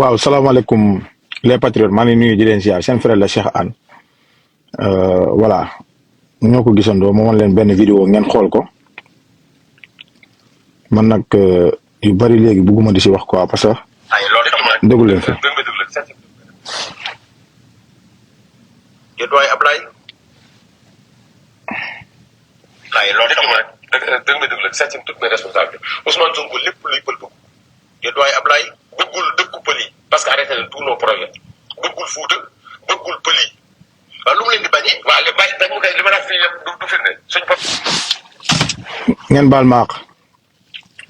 waaw salaamaaleykum les patriotes maa ngi nuyu di leen ziar seen frère la Cheikh Anne voilà ñoo ko gisandoo ma wan leen benn vidéo ngeen xool ko man nag yu bari léegi bugguma di si wax quoi parce que déglu leen fi. waaye loolu itam rek dëgg ma dëgg la c'est toute mes responsabilités Ousmane Sonko lépp luy pël bëgg yéen doy Ablaye bëggul dëkku pël yi parce que arrêté na tous nos projets bëggul Fuuta bëggul pël yi waaw lu mu leen di bañee waaw li bàyyi dañ mu koy li ma la fi yëpp du firnde suñ bopp. ngeen baal ma àq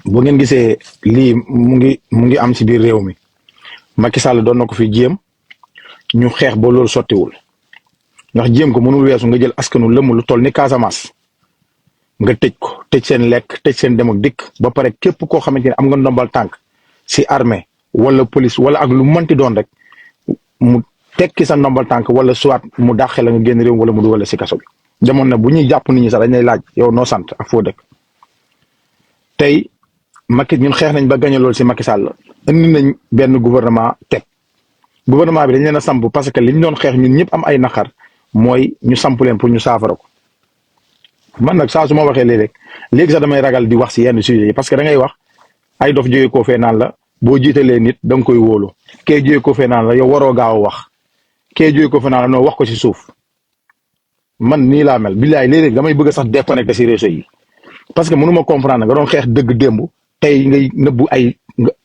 bu ngeen gisee lii mu ngi am si biir réew mi Macky Sall doon na ko fi jéem ñu xeex ba loolu sottiwul ndax jéem ko mënul weesu nga jël askanu lëmm lu toll ni Casamance. nga tëj ko tëj seen lekk tëj seen dem ak dikk ba pare képp koo xamante ne am nga ndombal tànk si armée wala police wala ak lu mënti doon rek mu tekki sa ndombal tànk wala soit mu dàqe la nga génn réew wala mu dugal si kaso bi. demoon na bu ñuy jàpp nit ñi sax dañ lay laaj yow noo sant ak foo dëkk tey Macky ñun xeex nañ ba gañe loolu si Macky Sall indi nañ benn gouvernement teg gouvernement bi dañ leen a samp parce que li ñu doon xeex ñun ñëpp am ay naqar mooy ñu samp leen pour ñu saafara ko. man nag saa su ma waxee léegi sax damay ragal di wax si yenn sujets yi parce que da ngay wax ay dof jógee koo fee naan la boo jiitalee nit da nga koy wóolu kee jógee koo fee naan la yow waroo gaaw a wax kee jógee koo fee naan la noo wax ko si suuf man nii laa mel billaay léeg-léeg damay bëgg sax déconnecté si réseau yi parce que mënu ma comprendre nga doon xeex dëgg démb tey ngay nëbbu ay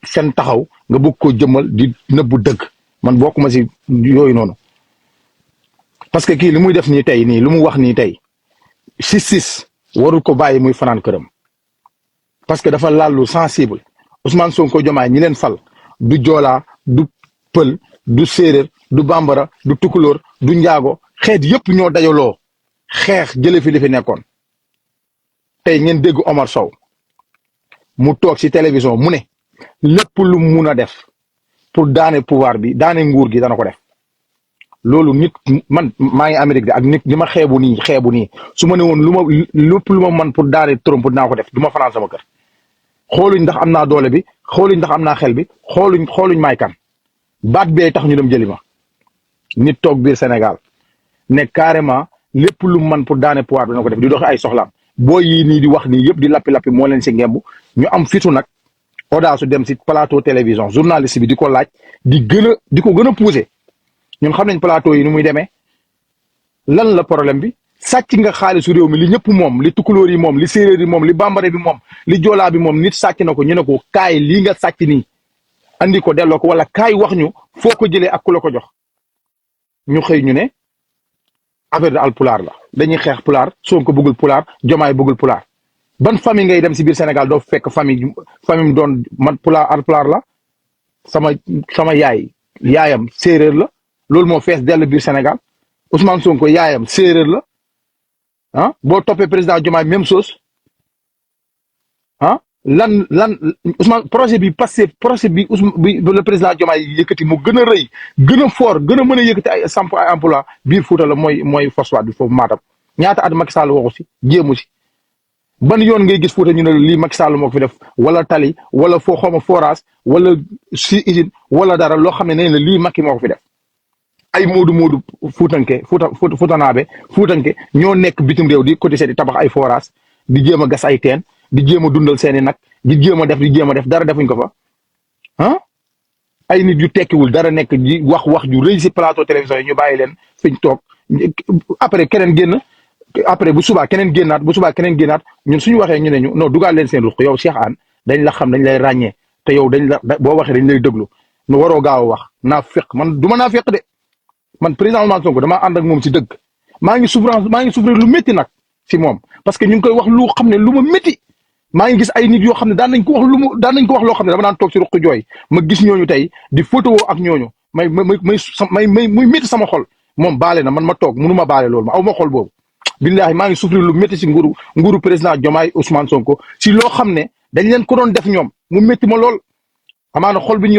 seen taxaw nga bëgg ko jëmmal di nëbbu dëgg man bokkuma si yooyu noonu parce que kii li muy def nii tey nii lu mu wax nii tey. 6-6 warul ko bàyyi muy fanaan këram parce que dafa laal lu sensible Ousmane Sonko Diomaye ñi leen fal du joolaa du pël du séeréer du bambara du tukulóor du njaago xeet yëpp ñoo dajaloo xeex jële fi li fi nekkoon tey ngeen dégg Omar Sow mu toog ci télévision mu ne lépp lu mun a def pour daane pouvoir bi daane nguur gi dana ko def loolu nit man maa ngi Amérique de ak nit ñi ma xeebu nii su ma ne woon lépp lu ma man pour daane Trump dinaa ko def du ma fanaan sama kër xooluñ ndax am naa doole bi xooluñ ndax am naa xel bi xooluñ may kan baat bee tax ñu dem jëli ma nit toog biir Sénégal ne carrément lépp lu man pour daane pouvoir bi dina ko def di doxi ay soxlaam boo yii nii di wax nii yëpp di lappi moo leen si ngemb ñu am fitu nag audace su dem si plateau télévision journaliste bi di ko laaj di ko gën a poussé ñun xam nañ plateau yi ni muy demee lan la problème bi sàcc nga xaalisu réew mi li ñëpp moom li tukulóor yi moom li séeréer yi moom li bambare bi moom li joolaa bi moom nit sàcc na ko ñu ne ko kaay lii nga sàcc nii andi ko delloo ko wala kaay wax ñu foo ko jëlee ak ku la ko jox ñu xëy ñu ne affaire de alpulaar la dañuy xeex pulaar Sonko bëggul pulaar Diomaye bëggul pulaar ban famille ngay dem si biir Sénégal doo fekk famille doon man pulaar alpulaar la sama yaayam séeréer la. loolu moo fees dell biir Sénégal Ousmane Sonko yaayam séeréer la ah boo toppee président Diomaye même chose ah lan Ousmane projet bi le président Diomaye yëkkati mu gën a rëy gën a fort gën a mën a yëkkati ay samp ay emploi biir Fuuta la mooy phosphate bi foofu Matam ñaata at Macky Sall waxu si jéemu si ban yoon ngay gis Fuuta ñu ne lii Macky Sall moo ko fi def wala tali wala foo xawma forage wala si usine wala dara loo xam ne nee na lii Macky moo ko fi def. ay moodu fuutanaabe fuutanke ñoo nekk bitim réew di cotiser di tabax ay forage di jéem a gas ay teen di jéem a dundal seeni nag di jéem a def dara defuñ ko fa ah ay nit yu tekkiwul dara nekk di wax ju rëy si plateau télévision yi ñu bàyyi leen fiñ toog après keneen génn après bu subaa keneen génnaat ñun suñu waxee ñu ne ñu non dugal leen seen ruq yow Cheikh Anne dañ la xam dañ lay ràññee te yow boo waxee dañ lay déglu nu waroo gaaw a wax naa féq man du ma naa féq de man président Ousmane Sonko damaa ànd ak moom si dëgg maa ngi souffrir lu métti nag si moom parce que ñu ngi koy wax lu xam ne lu ma métti maa ngi gis ay nit yoo xam ne daan nañ ko wax loo xam ne dama daan toog si ruq jooy ma gis ñooñu tey di photo ak ñooñu muy métti sama xol moom baale na man ma toog mënu ma baale loolu ma aw ma xol boobu billahi maa ngi souffrir lu métti si nguuru président Diomaye Ousmane Sonko si loo xam ne dañ leen ko doon def ñoom mu métti ma lool amaana xol bi ñu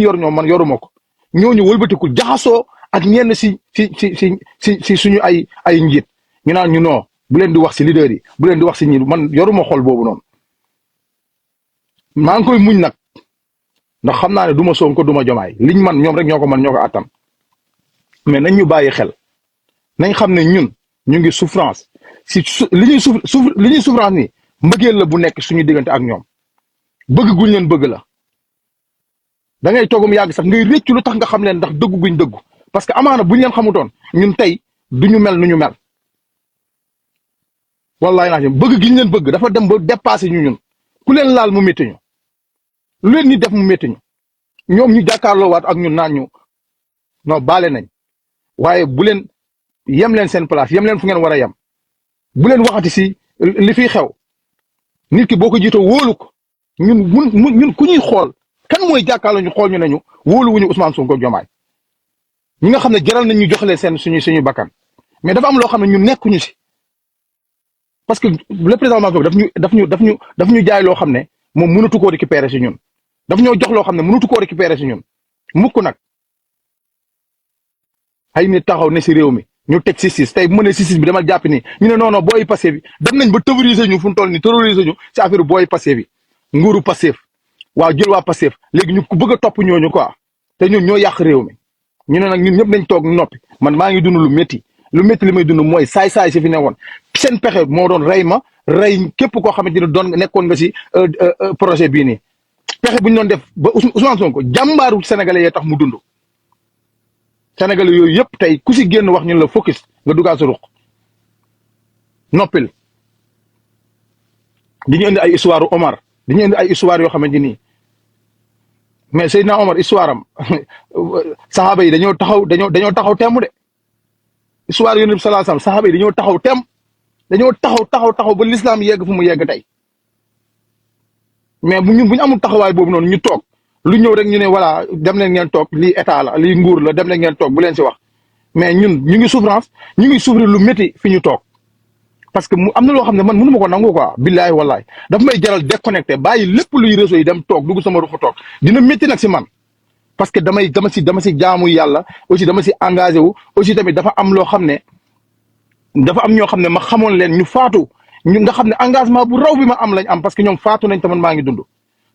yor ñoom man yoruma ko ñooñu wëlbatiku jaxasoo ak ñenn si suñu ay njiit ñu naan ñu noo bu leen di wax si leader yi bu leen di wax si ñi man yoruma xol boobu noonu maa ngi koy muñ nag ndax xam naa ne du ma Sonko du ma Jomaay liñ man ñoom rek ñoo ko man ñoo ko attan mais nañ ñu bàyyi xel nañ xam ne ñun ñu ngi souffrance li ñuy li ñuy souffrance nii mbëggeel la bu nekk suñu diggante ak ñoom bëgg guñ leen bëgg la da ngay toogum yàgg sax ngay réccu lu tax nga xam leen ndax dëggu guñ dëggu parce que amaana buñ leen xamutoon ñun tey duñu mel nu ñu mel wallahi naa bëgg giñ leen bëgg dafa dem ba dépassé ñu ñun ku leen laal mu métti ñu lu leen ni def mu métti ñu ñoom ñu jàkkaarloo waat ak ñun naan ñu non baale nañ waaye bu leen yem leen seen place yem leen fu ngeen war a yem bu leen waxati si li fiy xew nit ki boo ko jiitoo wóolu ko ñun ku ñuy xool kan mooy jàkkaarloo ñu xool ñu ne ñu wóoluwuñu Ousmane Sonko Diomaye ñi nga xam ne jaral nañ ñu jox leen seen suñu bakkan mais dafa am loo xam ne ñun nekkuñu si parce que le président Ousmane Sonko daf ñu jaay loo xam ne moom mënatu koo récupérer si ñun daf ñoo jox loo xam ne mënatu koo récupérer si ñun mukk nag ay nit taxaw ne si réew mi ñu teg justice tey bu ma nee justice bi dama jàpp ni ñu ne non non booy passé bi dem nañ ba terroriser ñu fu mu toll nii terroriser ñu si affaire booy passé bi nguuru Pastef waaw jël waa Pastef léegi ñu ko bëgg a topp ñooñu quoi te ñun ñoo yàq réew mi ñu ne nag ñun ñëpp nañ toog noppi man maa ngi dund lu métti li may dund mooy saay-saay si fi ne woon seen pexe moo doon rey ma rey képp koo xamante ni doon nekkoon nga si projet bii nii pexe bu ñu doon def ba Ousmane Sonko jàmbaaru sénégalais yee tax mu dund sénégalais yooyu yëpp tey ku si génn wax ñun la focus nga dugal sa ruq noppil di ñu indi ay histoire Omar di ñu indi ay histoire yoo xamante ni mais Seydina Omar histoire am saxaaba yi dañoo taxaw temm de histoire Yonent bi sallallahu alayhi wasallam saxaaba yi dañoo taxaw temm dañoo taxaw ba l'islam yegg fu mu yegg tey mais bu ñu amul taxawaay boobu noonu ñu toog lu ñëw rek ñu ne voilà dem leen ngeen toog lii état la lii nguur la dem leen ngeen toog bu leen si wax mais ñun ñu ngi souffrance ñu ngi souffrir lu métti fi ñu toog parce que am na loo xam ne man mënu ma ko nangu quoi billahi wallahi dafa may jaral déconnecté bàyyi lépp luy réseau yi dem toog dugg sama rufu toog dina métti nag si man parce que dama si jaamu yàlla aussi dama si engagé wu aussi tamit dafa am loo xam ne dafa am ñoo xam ne ma xamoon leen ñu faatu ñu nga xam ne engagement bu raw bi ma am lañ am parce que ñoom faatu nañ te man maa ngi dund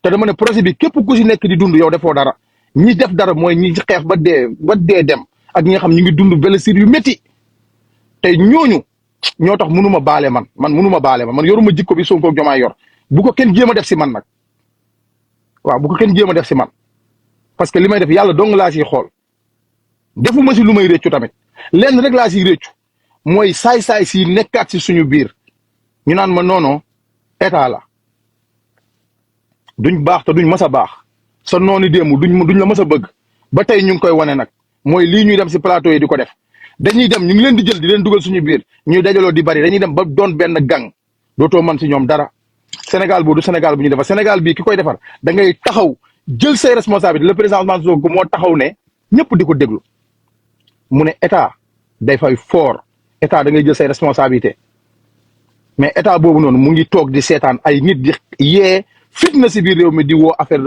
te dama ne projet bi képp ku si nekk di dund yow defoo dara ñi def dara mooy ñi xeex ba dee dem ak ñi nga xam ñu ngi dund blessure yu métti te ñooñu ñoo tax mënuma baale man mënuma baale man yoruma jikko bi Sonko Diomaye yor bu ko kenn jéem a def si man nag waaw bu ko kenn jéem a def si man parce que li may def yàlla dong laa siy xool defuma si lu may réccu tamit lenn rek laa siy réccu mooy saay-saay si nekkaat si suñu biir ñu naan ma noono état la duñ baax te duñ mës a baax sa noonu démb duñ la mës a bëgg ba tey ñu ngi koy wane nag mooy lii ñuy dem si plateau yi di ko def dañuy dem ñu ngi leen di jël di leen dugal suñu biir ñuy dajaloo di bari dañuy dem ba doon benn gang dootoo man si ñoom dara Sénégal boobu du Sénégal bu ñu defar Sénégal bii ki koy defar da ngay taxaw jël say responsabilité le président Ousmane Sonko moo taxaw ne ñëpp di ko déglu mu ne état day fay fort état da ngay jël say responsabilité mais état boobu noonu mu ngi toog di seetaan ay nit di yee fitna si biir réew mi di woo affaire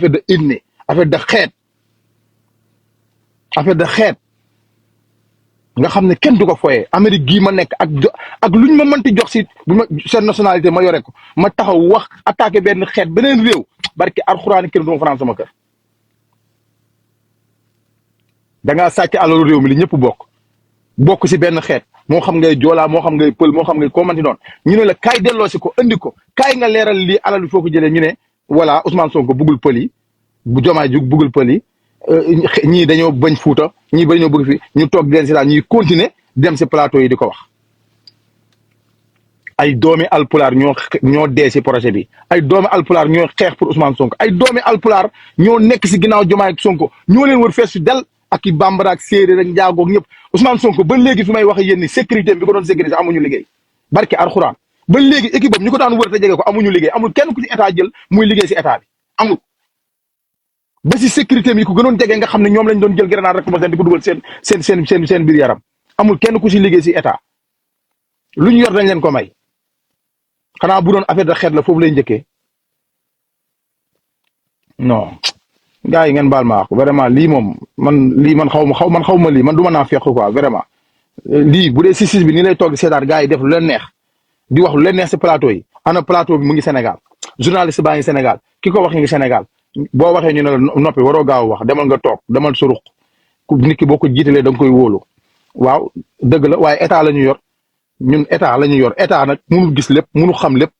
de ethnie affaire de xeet nga xam ne kenn du ko foyee Amérique gii ma nekk ak luñ ma mënti jox si bu ma seen nationalité ma yore ko ma taxaw wax attaqué benn xeet beneen réew barke alxuraan kenn du ma fanaan sama kër da ngaa sàcc alalu réew mi li ñëpp bokk si benn xeet moo xam ngay joolaa moo xam ngay pël moo xam ngay koo manti doon ñu ne la kaay delloo si ko andi ko kaay nga leeral lii alal bi foo ko jëlee ñu ne voilà Ousmane Sonko buggul pël yi bu Diomaye ju buggul pël yi ñii dañoo bañ fuuta ñii ba dañoo bëgg fi ñu toog di leen si daal ñuy continuer dem si plateau yi di ko wax ay doomi alpulaar ñoo dee si projet bi ay doomi alpulaar ñoo xeex pour Ousmane Sonko ay doomi alpulaar ñoo nekk si ginnaaw Diomaye ak Sonko ñoo leen wër fees si del ak i bambara ak séeréer ak njaagoog ñëpp Ousmane Sonko ba léegi fi may wax yéen ni sécurité bi ko doon sécurité amuñu liggéey barke alxuraan ba léegi équipe bam ñu ko daan wër te jege ko amuñu liggéey amul kenn ku ci état jël muy liggéey si état bi amul ba si sécurité mi ko gënoon jege nga xam ne ñoom lañ doon jël grenade rek di ko dugal seen biir yaram amul kenn ku si liggéey si état lu ñu yor dañ leen ko may xanaa bu doon affaire de xeet la foofu lay njëkkee non gars yi ngeen baal ma vraiment lii moom man xaw ma lii man du ma naa fekk quoi vraiment lii bu dee si bi ni lay toog seetaat gars yi def lu leen neex di wax lu leen neex si plateau yi ana plateau bi mu ngi Sénégal journaliste baa ngi Sénégal ki ko wax ngi Sénégal boo waxee ñu ne la noppi waroo gaaw wax demal nga toog demal suruq ku nit ki boo ko jiitalee da nga koy wóolu waaw dëgg la waaye état la ñu yor ñun état la ñu yor état nag mënul gis lépp mënul xam lépp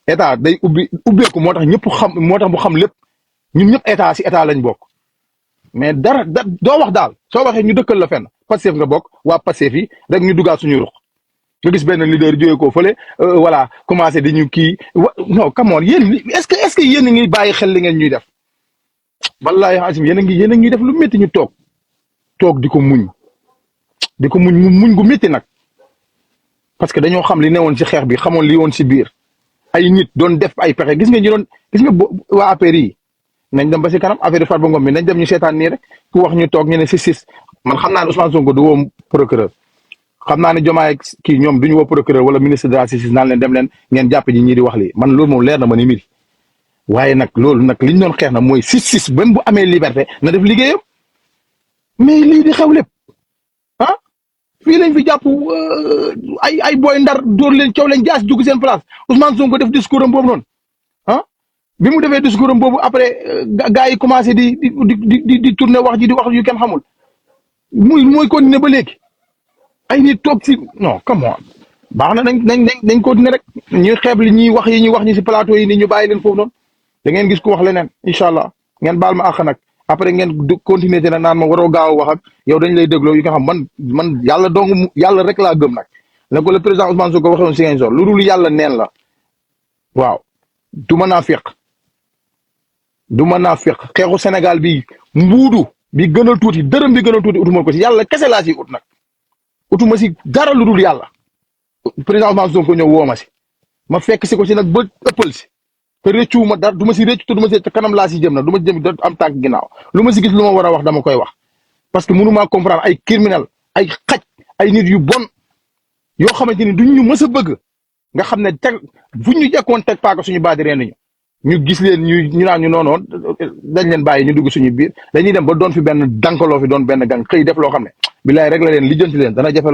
état day ubbeeku moo tax ñëpp xam moo tax mu xam lépp ñun ñëpp état si état lañ bokk mais dara doo wax daal soo waxee ñu dëkkal la fenn Pastef nga bokk waa Pastef yi rek ñu dugaat suñuy ruq nga gis benn leader jógee ko fële voilà commencé di ñu kii non come on yéen est-ce que yéen a ngi bàyyi xel li ngeen ñuy def wallaahi asim yéen a ngi ñuy def lu métti ñu toog di ko muñ muñ gu métti nag parce que dañoo xam li newoon ci xeex bi xamoon li woon ci biir ay nit doon def ay pexe gis nga waa APR yi nañ dem ba ci kanam affaire Farba Ngom bi nañ dem ñu seetaan nii rek ku wax ñu toog ñu ne si man xam naa ne Ousmane Sonko du woo procureur xam naa ne Diomaye kii ñoom duñu woo procureur wala ministre de la justice naan leen dem leen ngeen jàpp ji ñii di wax lii man loolu moom leer na ma ni miri waaye nag loolu nag liñ doon xeex na mooy justice même bu amee liberté na def liggéeyam mais lii di xew lépp ah fii lañ fi jàpp ay booy ndar dóor leen coow leen jaas dugg seen place Ousmane Sonko def discours am boobu noonu ah bi mu defee discours am boobu après gars yi commencé di tourner wax ji di wax yu kenn xamul mooy continuer ba léegi ay nit toog si non come on baax na nañ continuer rek ñuy xeeb li ñuy wax ñi si plateau yi ni ñu bàyyi leen foofu noonu da ngeen gis ku wax leneen incha allah ngeen baal ma àq nag après ngeen continuer te nag naan ma waroo gaaw a wax ak yow dañ lay dégloo yu nga xam man yàlla dong yàlla rek laa gëm nag ne ko le président Ousmane Sonko waxee woon si ngeen sol lu dul yàlla neen la waaw du mën naa féq xeexu Sénégal bi mbuudu bi gën a tuuti dërëm bi gën a tuuti utuma ko si yàlla kese laa si ut nag utuma si dara lu dul yàlla président Ousmane Sonko ñëw woo ma si ma fekk si ko si nag ba ëppal si te rëccu ma dara du ma si rëccu te du ma si te kanam laa si jëm nag du ma si jëm da am tànk ginnaaw lu ma si gis lu ma war a wax dama koy wax parce que mënumaa comprendre ay criminel ay xaj ay nit yu bon yoo xamante ni duñ ñu mës a bëgg nga xam ne teg buñ ñu jekkoon teg paaka suñu baadi reen ñu gis leen ñu naan ñu noonoon dañ leen bàyyi ñu dugg suñu biir dañuy dem ba doon fi benn dankaloo fi doon benn gang xëy def loo xam ne bilaay rek la leen lijjanti leen dana jafe